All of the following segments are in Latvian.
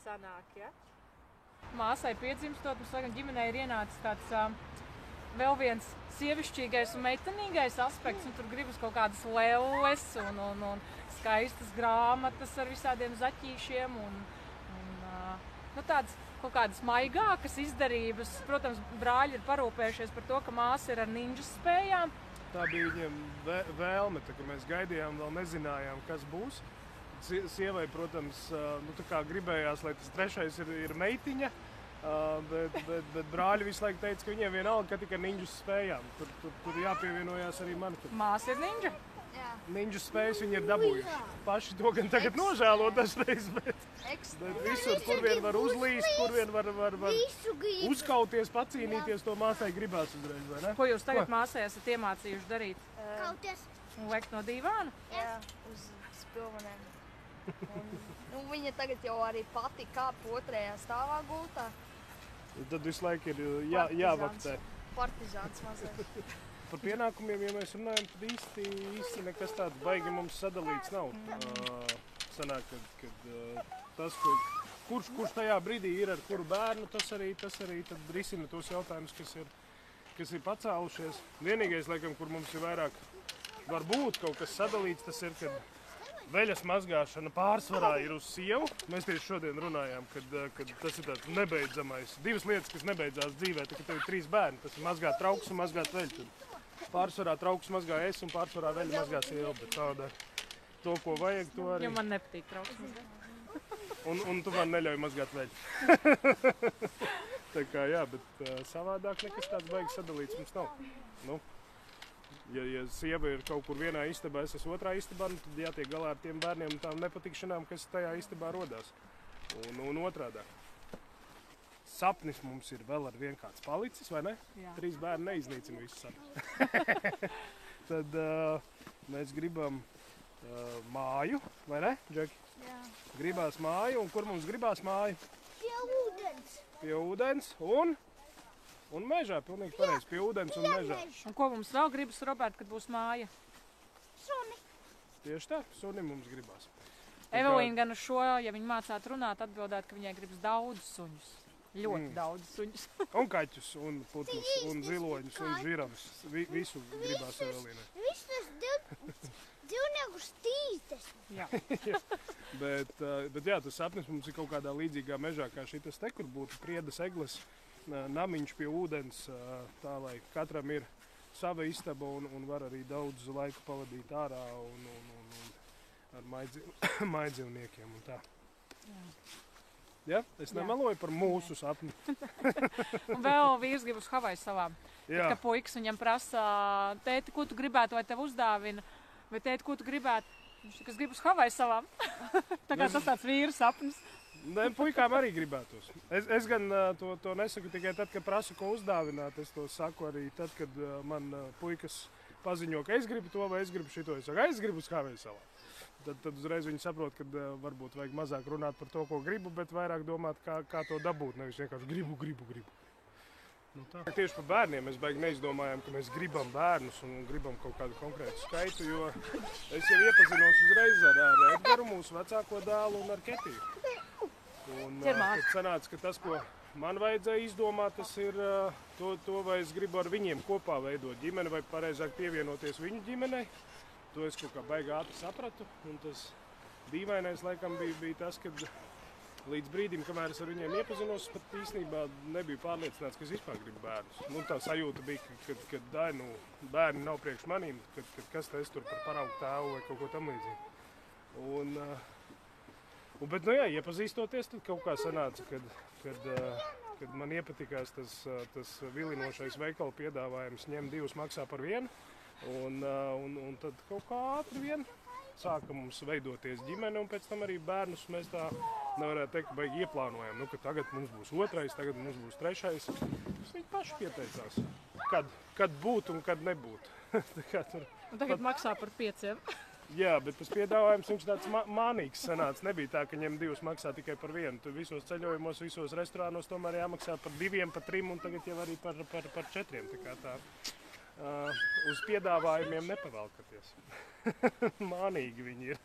sanāk, ja? Māsai piedzimstot, mums tagad ģimenē ir ienācis tāds vēl viens sievišķīgais un meitenīgais aspekts, un tur gribas kaut kādas lelles un skaistas grāmatas ar visādiem zaķīšiem un tādas kaut kādas maigākas izdarības. Protams, brāļi ir parūpējušies par to, ka māsa ir ar ninjas spējām. Tā bija viņiem vēlme, tā, ka mēs gaidījām, vēl nezinājām, kas būs. Sievai, protams, tā kā gribējās, lai tas trešais ir meitiņa, bet brāļi visu laiku teica, ka viņiem vienalga, ka tikai ninjas spējām. Tur jāpievienojās arī man. Māsa ir ninja? Jā. Ninjas spējas viņi ir dabūjuši. Paši to gan tagad nožēlo dažreiz, bet visur, kur vien var uzlīst, kur vien var uzkauties, pacīnīties, to māsai gribās uzreiz, vai ne? Ko jūs tagad māsai esat iemācījuši darīt? Kauties. Un lekt no dīvāna? Jā, uz spilvenēm. Viņa tagad jau arī pati kāp otrajā stāvā gultā. Tad visu laiku ir jāvaktē. Partizāns mazliet. Par pienākumiem, ja mēs runājam, tad īsti nekas tāds baigi mums sadalīts nav. Sanāk, kad tas, kurš tajā brīdī ir ar kuru bērnu, tas arī tad risina tos jautājumus, kas ir pacēlušies. Vienīgais, laikam, kur mums ir vairāk varbūt kaut kas sadalīts, tas ir, kad veļas mazgāšana pārsvarā ir uz sievu. Mēs tieši šodien runājām, kad tas ir tāds nebeidzamais. Divas lietas, kas nebeidzās dzīvē, tad, kad tev ir 3 bērni, tas ir mazgāt traukus un mazgāt veļu. Pārsvarā traukus mazgā es un pārsvarā veļu mazgā sieva, bet tāda to, ko vajag, to arī. Jo man nepatīk traukus mazgāt. Un tu man neļauj mazgāt veļu. Tā kā jā, bet savādāk nekas tāds baigs sadalīts mums nav. Nu, ja sieva ir kaut kur vienā istabā, es esmu otrā istabā, tad jātiek galā ar tiem bērniem un tām nepatikšanām, kas tajā istabā rodās. Un otrādāk. Sapnis mums ir vēl ar vienkārši palicis, vai ne? Jā. 3 bērni neiznīcina visu sapnis. Tad mēs gribam māju, vai ne, Džeki? Jā. Gribās māju, un kur mums gribās māju? Pie ūdens. Pie ūdens un mežā, pilnīgi pareizi, pie ūdens un mežā. Un ko mums vēl gribas, Robert, kad būs māja? Suni. Tieši tā, sunim mums gribās. Evelīna gan uz šo, ja viņa mācētu runāt, atbildētu, ka viņai gribas daudz suņus. Ļoti daudz suņus. Un kaķus, un putnus, un ziloņus, un žirafus. Visu gribās Evelīnai. Visus dzīvniekus 30. Jā. Bet jā, tas sapnis mums ir kaut kādā līdzīgā mežā, kā šitas te, kur būtu priedes egles, namiņš pie ūdens, tā lai katram ir sava istaba un var arī daudz laika pavadīt ārā un ar mājdzīvniekiem un tā. Jā. Ja? Es nemeloju par mūsu sapni. Un vēl vīrs grib uz Havaju salām. Jā. Kad puikas viņam prasa, tēti, ko tu gribētu, vai tev uzdāvina? Vai tēti, ko tu gribētu? Viņš saka, es gribu uz Havaju salām. Tā kā tas tāds vīra sapnis. Ne, puikām arī gribētos. Es gan to nesaku tikai tad, kad prasu, ko uzdāvināt. Es to saku arī tad, kad man puikas paziņo, ka es gribu to vai es gribu šito. Es saku, es gribu uz Havaju salām. Tad uzreiz viņi saprot, ka varbūt vajag mazāk runāt par to, ko gribu, bet vairāk domāt, kā to dabūt. Nevis vienkārši gribu. Nu tā. Tieši par bērniem mēs baigi neizdomājām, ka mēs gribam bērnus un gribam kaut kādu konkrētu skaitu, jo es jau iepazinos uzreiz ar Edgaru, mūsu vecāko dēlu, un ar Ketiju. Un tad sanāca, ka tas, ko man vajadzēja izdomāt, tas ir to, vai es gribu ar viņiem kopā veidot ģimeni, vai pareizāk pievienoties viņu ģimenei. To es kaut kā baigi ātri sapratu, un tas dīvainais laikam bija tas, kad līdz brīdim, kamēr es ar viņiem iepazinos, pat īstenībā nebiju pārliecināts, ka es vispār gribu bērnus. Nu, tā sajūta bija, kad bērni nav priekš manīm, kad kas te es tur par paraugu tēvu vai kaut ko tam līdzīgi. Bet, nu jā, iepazīstoties, tad kaut kā sanāca, kad man iepatikās tas vilinošais veikala piedāvājums ņem 2 maksā par 1. Un tad kaut kā ātri vien sāka mums veidoties ģimene, un pēc tam arī bērnus mēs tā nevarētu teikt, ka baigi ieplānojam. Nu, ka tagad mums būs 2, tagad mums būs 3. Viņi paši pieteicās, kad būt un kad nebūt. Un tagad maksā par 5. Jā, bet tas piedāvājums viņš tāds mānīgs sanāca. Nebija tā, ka ņem 2 maksā tikai par 1. Tur visos ceļojumos, visos restorānos tomēr jāmaksā par 2, par 3 un tagad jau arī par 4. Tā kā tā. Uz piedāvājumiem nepavalkaties. Mānīgi viņi ir.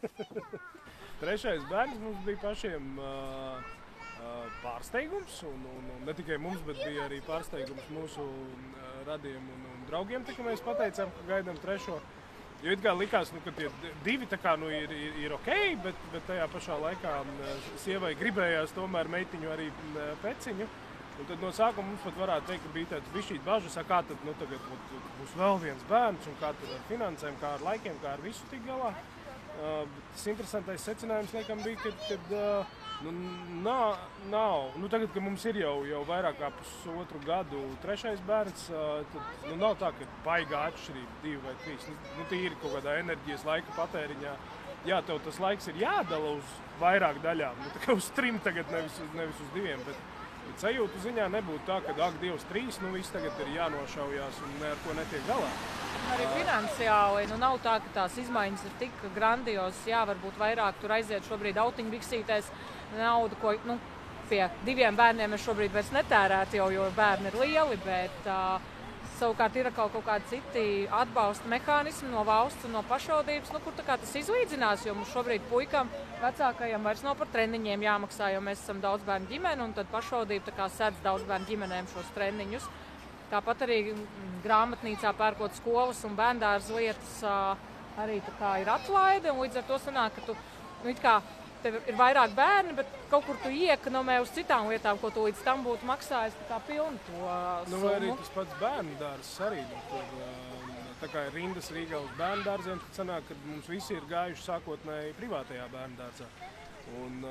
3. bērns mums bija pašiem pārsteigums. Un ne tikai mums, bet bija arī pārsteigums mūsu radiem un draugiem, tā, ka mēs pateicām, ka gaidām trešo. Jo it kā likās, ka tie divi tā kā, ir ok, bet tajā pašā laikā sievai gribējās tomēr meitiņu arī peciņu. Un tad no sākuma mums pat varētu teikt, ka bija tāds bišķīt bažas, kā tad tagad būs vēl viens bērns un kā tad ar finansēm, kā ar laikiem, kā ar visu tik galā. Tas interesantais secinājums laikam bija, ka nav. Tagad, kad mums ir jau vairāk kā pusotru gadu trešais bērns, tad nav tā, ka baigā atšķirība 2 vai 3. Tīri kaut kādā enerģijas laika patēriņā. Jā, tev tas laiks ir jādala uz vairāk daļām. Tā kā uz 3 tagad, nevis uz 2. Bet sajūtu ziņā nebūtu tā, ka ak, Dievs 3, viss tagad ir jānošaujās un ne ar ko netiek galā. Arī finansiāli nav tā, ka tās izmaiņas ir tik grandiozas. Jā, varbūt vairāk tur aiziet šobrīd autiņbiksītēs naudu, ko pie 2 bērniem es šobrīd vairs netērētu, jo bērni ir lieli, bet savukārt ir kaut kādi citi atbalsta mehānismi no valsts un no pašvaldības, kur tā kā tas izlīdzinās, jo mums šobrīd puikam vecākajam vairs nav par treniņiem jāmaksā, jo mēs esam daudz bērnu ģimene, un tad pašvaldība tā kā sedz daudz bērnu ģimenēm šos treniņus. Tāpat arī grāmatnīcā pērkot skolas un bērndārza lietas arī tā kā ir atlaide, un līdz ar to sanāk, ka tu, tev ir vairāk bērni, bet kaut kur tu iekonomē uz citām lietām, ko tu līdz tam būtu maksājis tā kā pilnu to summu. Vai arī tas pats bērndārzs arī, tā kā ir rindas Rīgā uz bērndārziem, tad sanāk, ka mums visi ir gājuši sākotnēji privātajā bērndārzā. Un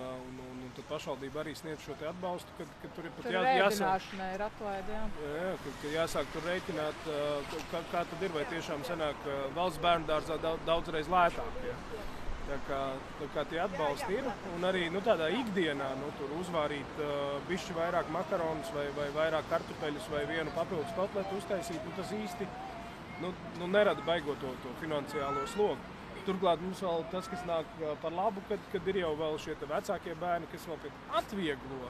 tad pašvaldība arī sniedz šo te atbalstu, kad tur ir pat rēķināšanai ir atlaide, jā. Jā, kad jāsāk tur rēķināt, kā tad ir, vai tiešām sanāk valsts bērndārzā daudzreiz lētāk. Ja? Tā kā tie atbalsti ir, un arī tādā ikdienā tur uzvārīt bišķi vairāk makaronus vai vairāk kartupeļus vai vienu papildus kotletu uztaisīt, tas īsti nerada baigot to finansiālo slogu. Turklāt mums vēl tas, kas nāk par labu, kad ir jau vēl šie vecākie bērni, kas vēl atvieglo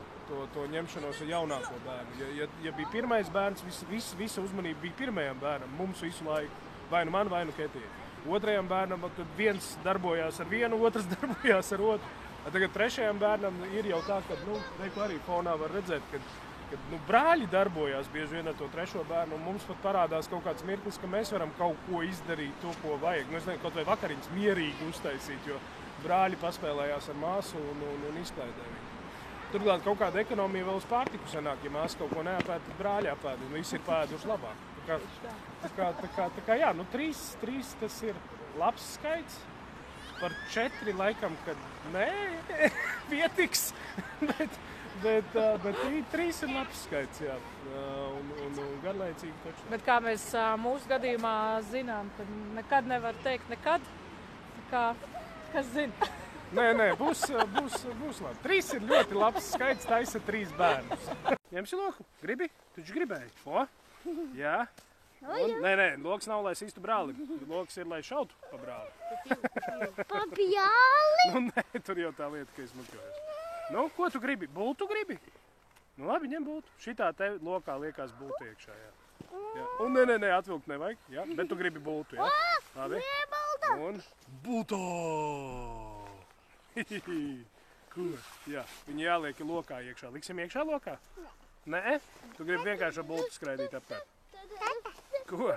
to ņemšanos ar jaunāko bērnu. Ja bija pirmais bērns, visa uzmanība bija pirmajam bērnam, mums visu laiku, vai nu man, vai nu Ketija. Otrajam bērnam, tad viens darbojās ar vienu, otrs darbojās ar otru. Tagad trešajam bērnam ir jau tā, ka arī fonā var redzēt, ka brāļi darbojās bieži vien ar to trešo bērnu, un mums pat parādās kaut kāds mirklis, ka mēs varam kaut ko izdarīt, to, ko vajag. Es nezinu, kaut vai vakariņas mierīgi uztaisīt, jo brāļi paspēlējās ar māsu un izklaidē viņu. Turklāt kaut kāda ekonomija vēl uz pārtiku sanāk, ja māsa kaut ko neapēd, tad brāļi apēd, un visi ir pēduši labāk. Tā kā jā, 3 tas ir labs skaits. Par 4 laikam, kad nē, pietiks, bet 3 ir labs skaits, jā, un garlaicīgi taču. Bet kā mēs mūsu gadījumā zinām, tad nekad nevar teikt nekad, tā kā, kas zina? Nē, būs labi. 3 ir ļoti labs skaits, taisa 3 bērnus. Ņemsi loku? Gribi? Taču gribēji. O? Jā. Nē, loks nav, lai sistu brāli. Loks ir, lai šautu pa brāli. Pa brāli? Nē, tur jau tā lieta, ka es muļķojos. Ko tu gribi? Bultu gribi? Labi, ņem bultu. Šitā te lokā liekas bultu iekšā, jā. Un nē, atvilkt nevajag, jā. Bet tu gribi bultu, jā? Labi. Nē, bultu. Un bulto! Ko? Jā, viņi jāliek lokā iekšā. Liksim iekšā lokā? Nē? Tu gribi vienkārši ar bultu skraidīt apkārt? Ko?